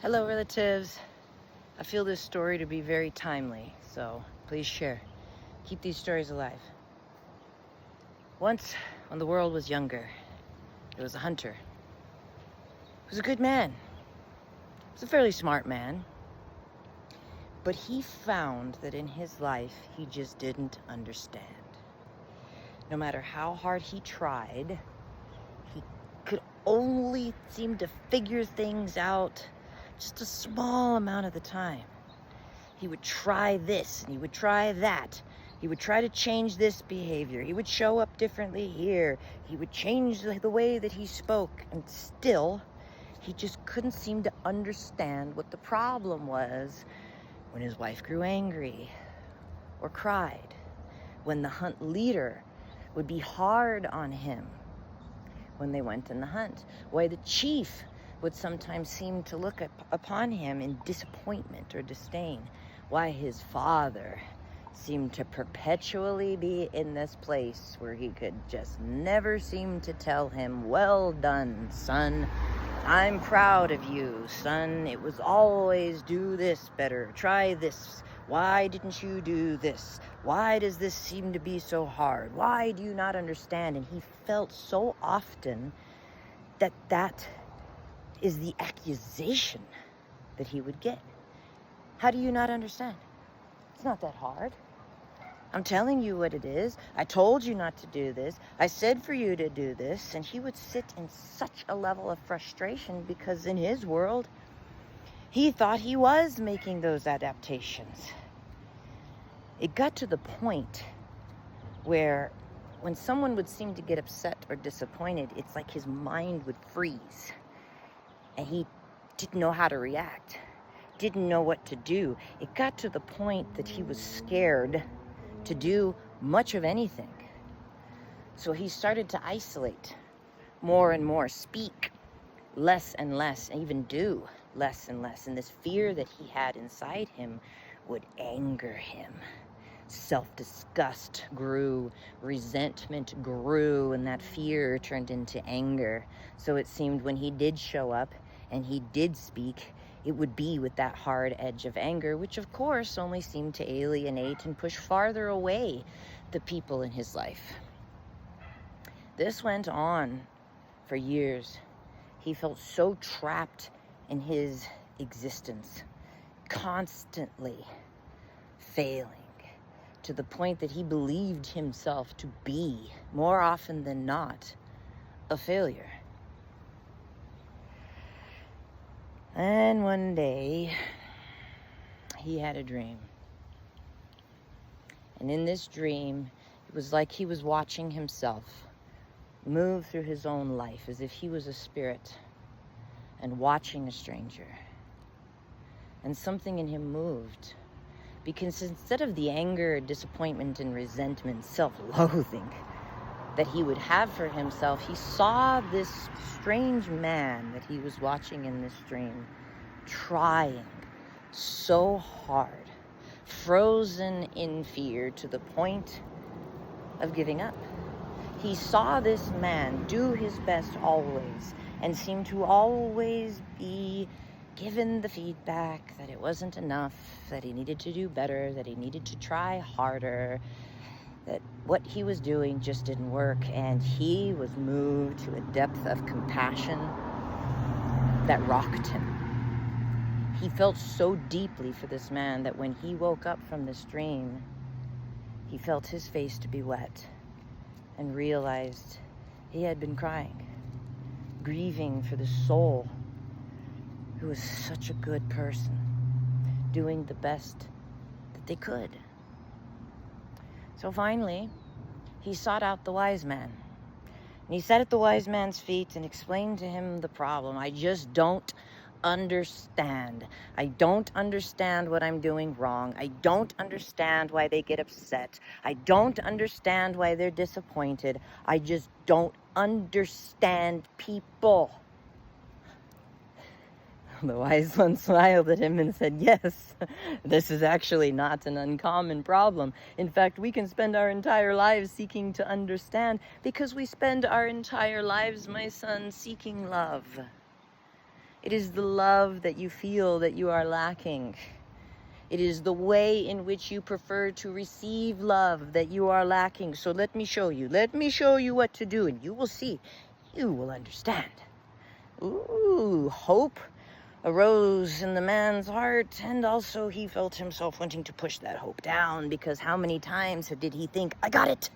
Hello, relatives. I feel this story to be very timely, so please share. Keep these stories alive. Once, when the world was younger, there was a hunter. He was a good man. He was a fairly smart man. But he found that in his life, he just didn't understand. No matter how hard he tried, he could only seem to figure things out just a small amount of the time. He would try this and he would try that. He would try to change this behavior. He would show up differently here. He would change the way that he spoke. And still, he just couldn't seem to understand what the problem was when his wife grew angry or cried. When the hunt leader would be hard on him when they went in the hunt. Why the chief would sometimes seem to look upon him in disappointment or disdain. Why his father seemed to perpetually be in this place where he could just never seem to tell him, "Well done, son. I'm proud of you, son. It was always do this better. Try this. Why didn't you do this? Why does this seem to be so hard? Why do you not understand?" And he felt so often that is the accusation that he would get. How do you not understand? It's not that hard. I'm telling you what it is. I told you not to do this. I said for you to do this. And he would sit in such a level of frustration because in his world, he thought he was making those adaptations. It got to the point where when someone would seem to get upset or disappointed, it's like his mind would freeze. And he didn't know how to react. Didn't know what to do. It got to the point that he was scared to do much of anything. So he started to isolate more and more, speak less and less, and even do less and less. And this fear that he had inside him would anger him. Self-disgust grew, resentment grew, and that fear turned into anger. So it seemed when he did show up and he did speak, it would be with that hard edge of anger, which of course only seemed to alienate and push farther away the people in his life. This went on for years. He felt so trapped in his existence, constantly failing, to the point that he believed himself to be, more often than not, a failure. And one day, he had a dream. And in this dream, it was like he was watching himself move through his own life as if he was a spirit and watching a stranger. And something in him moved. Because instead of the anger, disappointment, and resentment, self-loathing that he would have for himself, he saw this strange man that he was watching in this dream trying so hard, frozen in fear to the point of giving up. He saw this man do his best always and seemed to always be given the feedback that it wasn't enough, that he needed to do better, that he needed to try harder, that what he was doing just didn't work. And he was moved to a depth of compassion that rocked him. He felt so deeply for this man that when he woke up from this dream, he felt his face to be wet and realized he had been crying, grieving for the soul who was such a good person, doing the best that they could. So finally, he sought out the wise man. And he sat at the wise man's feet and explained to him the problem. "I just don't understand. I don't understand what I'm doing wrong. I don't understand why they get upset. I don't understand why they're disappointed. I just don't understand people." The wise one smiled at him and said, "Yes, this is actually not an uncommon problem. In fact, we can spend our entire lives seeking to understand because we spend our entire lives, my son, seeking love. It is the love that you feel that you are lacking. It is the way in which you prefer to receive love that you are lacking. So let me show you. Let me show you what to do, and you will see. You will understand. Ooh, hope arose in the man's heart, and also he felt himself wanting to push that hope down, because how many times did he think, I got it,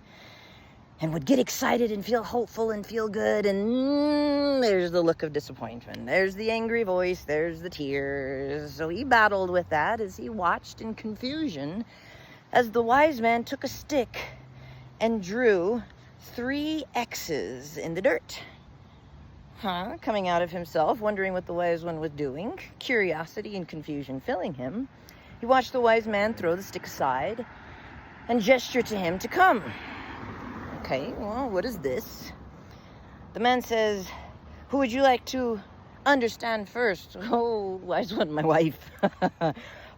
and would get excited and feel hopeful and feel good, and there's the look of disappointment, there's the angry voice, there's the tears. So he battled with that as he watched in confusion as the wise man took a stick and drew 3 X's in the dirt. Coming out of himself, wondering what the wise one was doing, curiosity and confusion filling him, he watched the wise man throw the stick aside and gesture to him to come. Okay, well, what is this? The man says, who would you like to understand first? Oh, wise one, my wife.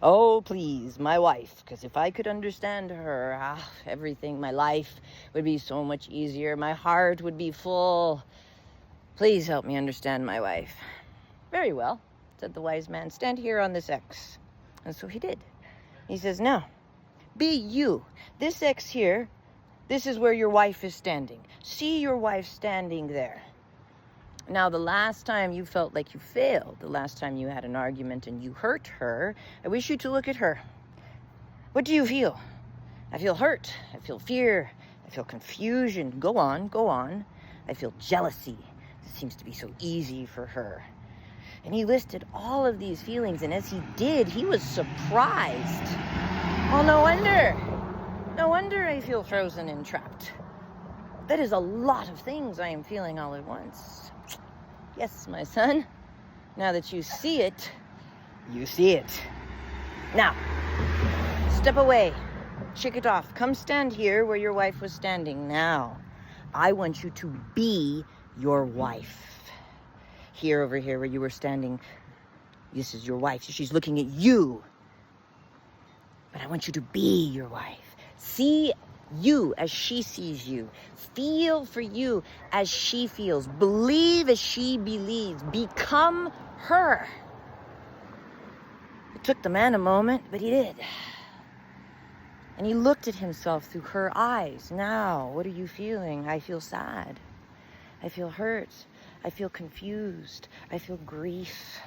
Oh, please, my wife, because if I could understand her, everything, my life would be so much easier. My heart would be full. Please help me understand my wife. Very well, said the wise man. Stand here on this X. And so he did. He says, now, be you. This X here, this is where your wife is standing. See your wife standing there. Now, the last time you felt like you failed, the last time you had an argument and you hurt her, I wish you to look at her. What do you feel? I feel hurt. I feel fear. I feel confusion. Go on, go on. I feel jealousy. It seems to be so easy for her. And he listed all of these feelings, and as he did, he was surprised. Oh, no wonder. No wonder I feel frozen and trapped. That is a lot of things I am feeling all at once. Yes, my son. Now that you see it, you see it. Now, step away. Shake it off. Come stand here where your wife was standing. Now, I want you to be your wife. Here, over here where you were standing, this is your wife. She's looking at you. But I want you to be your wife. See you as she sees you. Feel for you as she feels. Believe as she believes. Become her. It took the man a moment, but he did. And he looked at himself through her eyes. Now, what are you feeling? I feel sad. I feel hurt. I feel confused. I feel grief.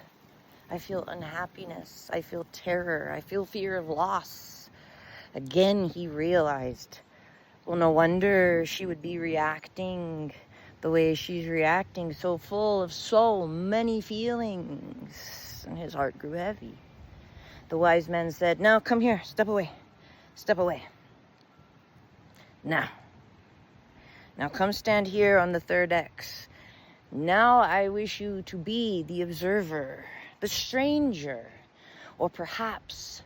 I feel unhappiness. I feel terror. I feel fear of loss. Again, he realized, well, no wonder she would be reacting the way she's reacting, so full of so many feelings. And his heart grew heavy. The wise man said, now come here, step away. Step away. Now come stand here on the 3rd X. Now I wish you to be the observer, the stranger, or perhaps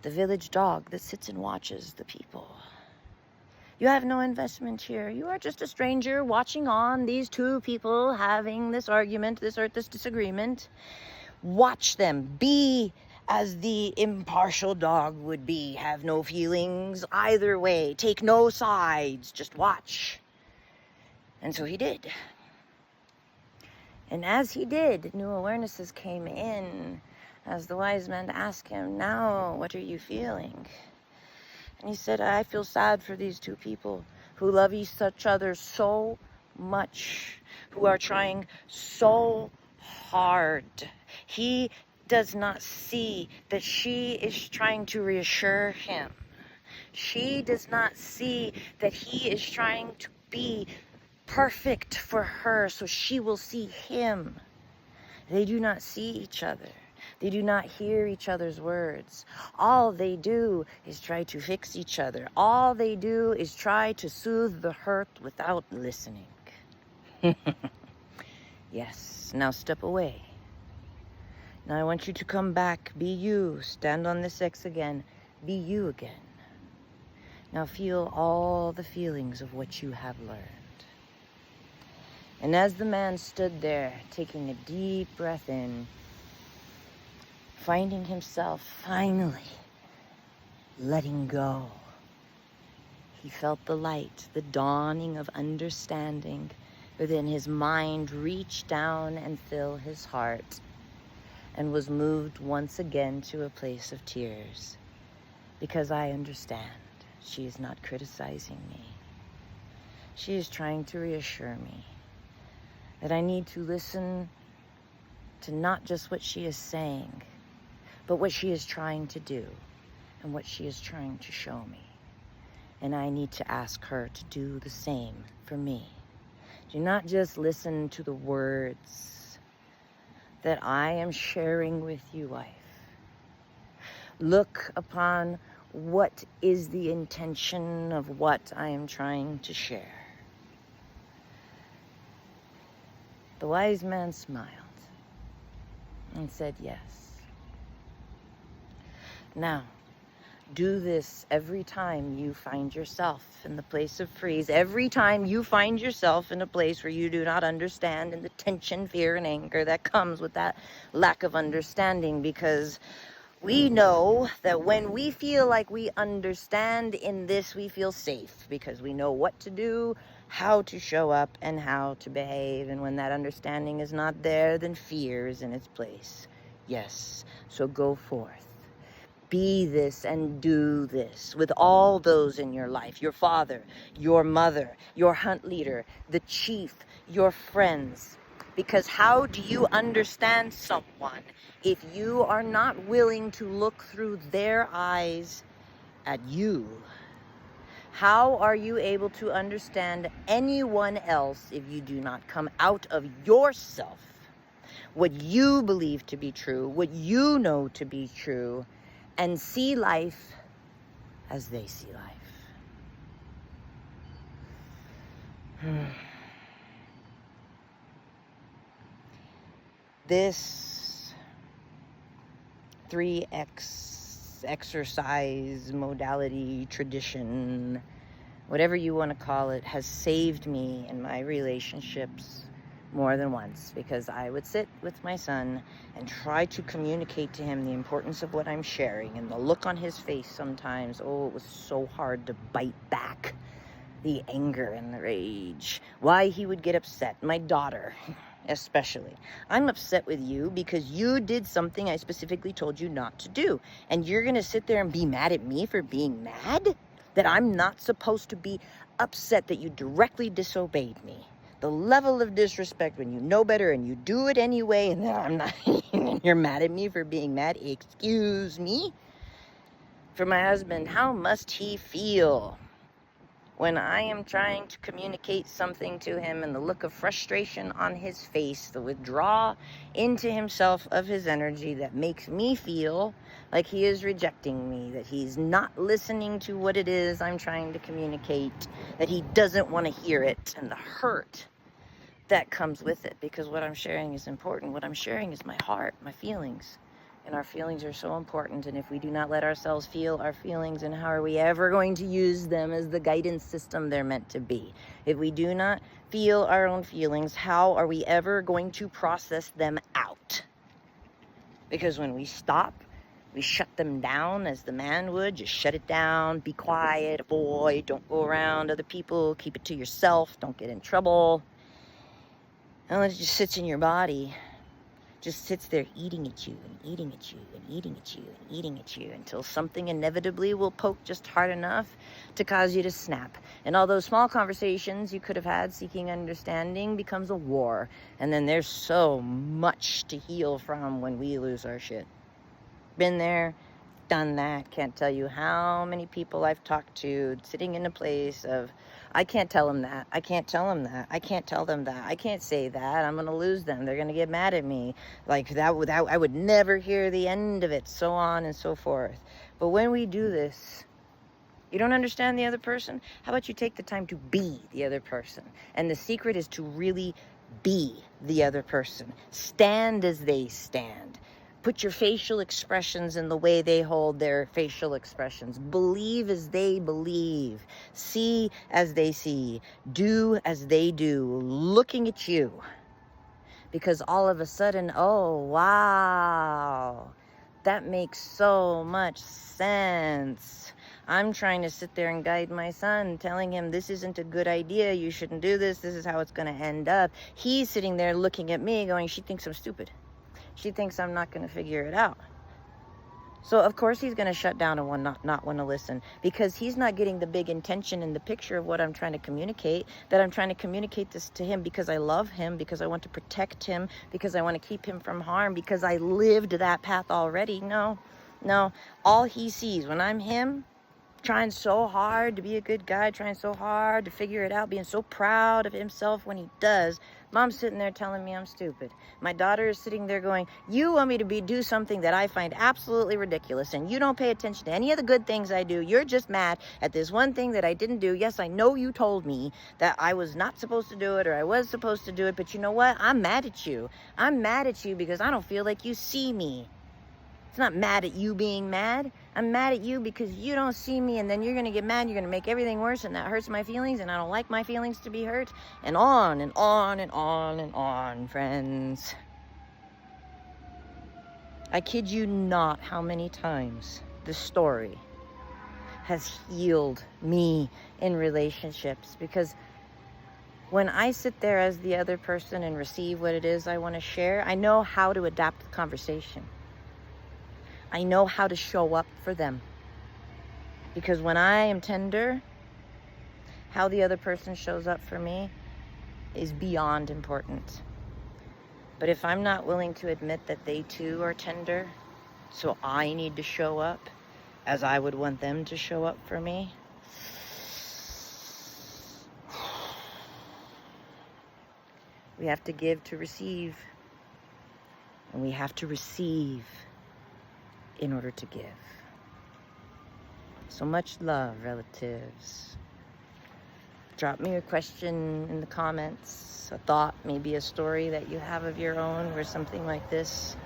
the village dog that sits and watches the people. You have no investment here. You are just a stranger watching on these 2 people having this argument, this disagreement. Watch them. Be as the impartial dog would be. Have no feelings either way. Take no sides. Just watch. And so he did. And as he did, new awarenesses came in as the wise man asked him, now, what are you feeling? And he said, I feel sad for these 2 people who love each other so much, who are trying so hard. He does not see that she is trying to reassure him. She does not see that he is trying to be perfect for her so she will see him. They do not see each other. They do not hear each other's words. All they do is try to fix each other. All they do is try to soothe the hurt without listening. Yes, now step away. Now I want you to come back. Be you. Stand on this X again. Be you again. Now feel all the feelings of what you have learned. And as the man stood there, taking a deep breath in, finding himself finally letting go, he felt the light, the dawning of understanding within his mind reach down and fill his heart. and was moved once again to a place of tears, because I understand she is not criticizing me. She is trying to reassure me that I need to listen to not just what she is saying, but what she is trying to do and what she is trying to show me. And I need to ask her to do the same for me. Do not just listen to the words that I am sharing with you, wife. Look upon what is the intention of what I am trying to share. The wise man smiled and said yes. Now, do this every time you find yourself in the place of freeze. Every time you find yourself in a place where you do not understand, and the tension, fear, and anger that comes with that lack of understanding. Because we know that when we feel like we understand in this, we feel safe. Because we know what to do, how to show up, and how to behave. And when that understanding is not there, then fear is in its place. Yes, so go forth. Be this and do this with all those in your life, your father, your mother, your hunt leader, the chief, your friends. Because how do you understand someone if you are not willing to look through their eyes at you? How are you able to understand anyone else if you do not come out of yourself, what you believe to be true, what you know to be true, and see life as they see life? This 3X exercise modality tradition, whatever you want to call it, has saved me in my relationships more than once, because I would sit with my son and try to communicate to him the importance of what I'm sharing, and the look on his face sometimes, oh, it was so hard to bite back the anger and the rage. Why he would get upset. My daughter, especially. I'm upset with you because you did something I specifically told you not to do, and you're gonna sit there and be mad at me for being mad? That I'm not supposed to be upset that you directly disobeyed me? The level of disrespect when you know better and you do it anyway, and then I'm not, and you're mad at me for being mad. Excuse me? For my husband, how must he feel when I am trying to communicate something to him, and the look of frustration on his face, the withdrawal into himself of his energy that makes me feel like he is rejecting me, that he's not listening to what it is I'm trying to communicate, that he doesn't want to hear it, and the hurt that comes with it, because what I'm sharing is important. What I'm sharing is my heart, my feelings. And our feelings are so important, and if we do not let ourselves feel our feelings, and how are we ever going to use them as the guidance system they're meant to be? If we do not feel our own feelings, how are we ever going to process them out? Because when we stop, we shut them down as the man would. Just shut it down, be quiet, avoid, don't go around other people, keep it to yourself, don't get in trouble. And it just sits in your body. Just sits there eating at you and eating at you and eating at you and eating at you, until something inevitably will poke just hard enough to cause you to snap. And all those small conversations you could have had seeking understanding becomes a war. And then there's so much to heal from when we lose our shit. Been there, done that. Can't tell you how many people I've talked to sitting in a place of, I can't tell them that. I can't tell them that. I can't tell them that. I can't say that. I'm going to lose them. They're going to get mad at me. Like that, I would never hear the end of it, so on and so forth. But when we do this, you don't understand the other person? How about you take the time to be the other person? And the secret is to really be the other person. Stand as they stand. Put your facial expressions in the way they hold their facial expressions. Believe as they believe. See as they see. Do as they do. Looking at you. Because all of a sudden, oh, wow, that makes so much sense. I'm trying to sit there and guide my son, telling him this isn't a good idea. You shouldn't do this. This is how it's going to end up. He's sitting there looking at me going, she thinks I'm stupid. She thinks I'm not going to figure it out. So, of course, he's going to shut down and not want to listen, because he's not getting the big intention and the picture of what I'm trying to communicate, that I'm trying to communicate this to him because I love him, because I want to protect him, because I want to keep him from harm, because I lived that path already. No, all he sees when I'm him, trying so hard to be a good guy, trying so hard to figure it out, being so proud of himself when he does. Mom's sitting there telling me I'm stupid. My daughter is sitting there going, you want me to do something that I find absolutely ridiculous, and you don't pay attention to any of the good things I do. You're just mad at this one thing that I didn't do. Yes, I know you told me that I was not supposed to do it, or I was supposed to do it, but you know what? I'm mad at you. I'm mad at you because I don't feel like you see me. It's not mad at you being mad. I'm mad at you because you don't see me, and then you're going to get mad. You're going to make everything worse, and that hurts my feelings, and I don't like my feelings to be hurt. And on and on and on and on, friends. I kid you not how many times this story has healed me in relationships, because when I sit there as the other person and receive what it is I want to share, I know how to adapt the conversation. I know how to show up for them. Because when I am tender, how the other person shows up for me is beyond important. But if I'm not willing to admit that they too are tender, so I need to show up as I would want them to show up for me, we have to give to receive. And we have to receive in order to give. So much love, relatives. Drop me a question in the comments, a thought, maybe a story that you have of your own where something like this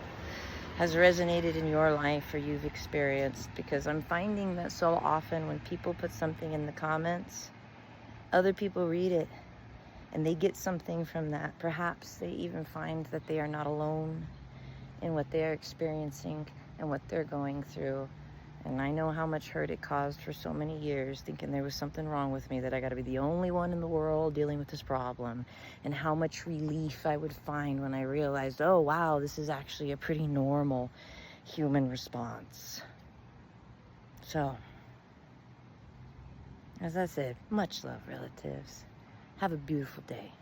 has resonated in your life or you've experienced, because I'm finding that so often when people put something in the comments, other people read it and they get something from that. Perhaps they even find that they are not alone in what they are experiencing and what they're going through. And I know how much hurt it caused for so many years, thinking there was something wrong with me, that I got to be the only one in the world dealing with this problem, and how much relief I would find when I realized, oh wow, this is actually a pretty normal human response. So, as I said, much love, relatives. Have a beautiful day.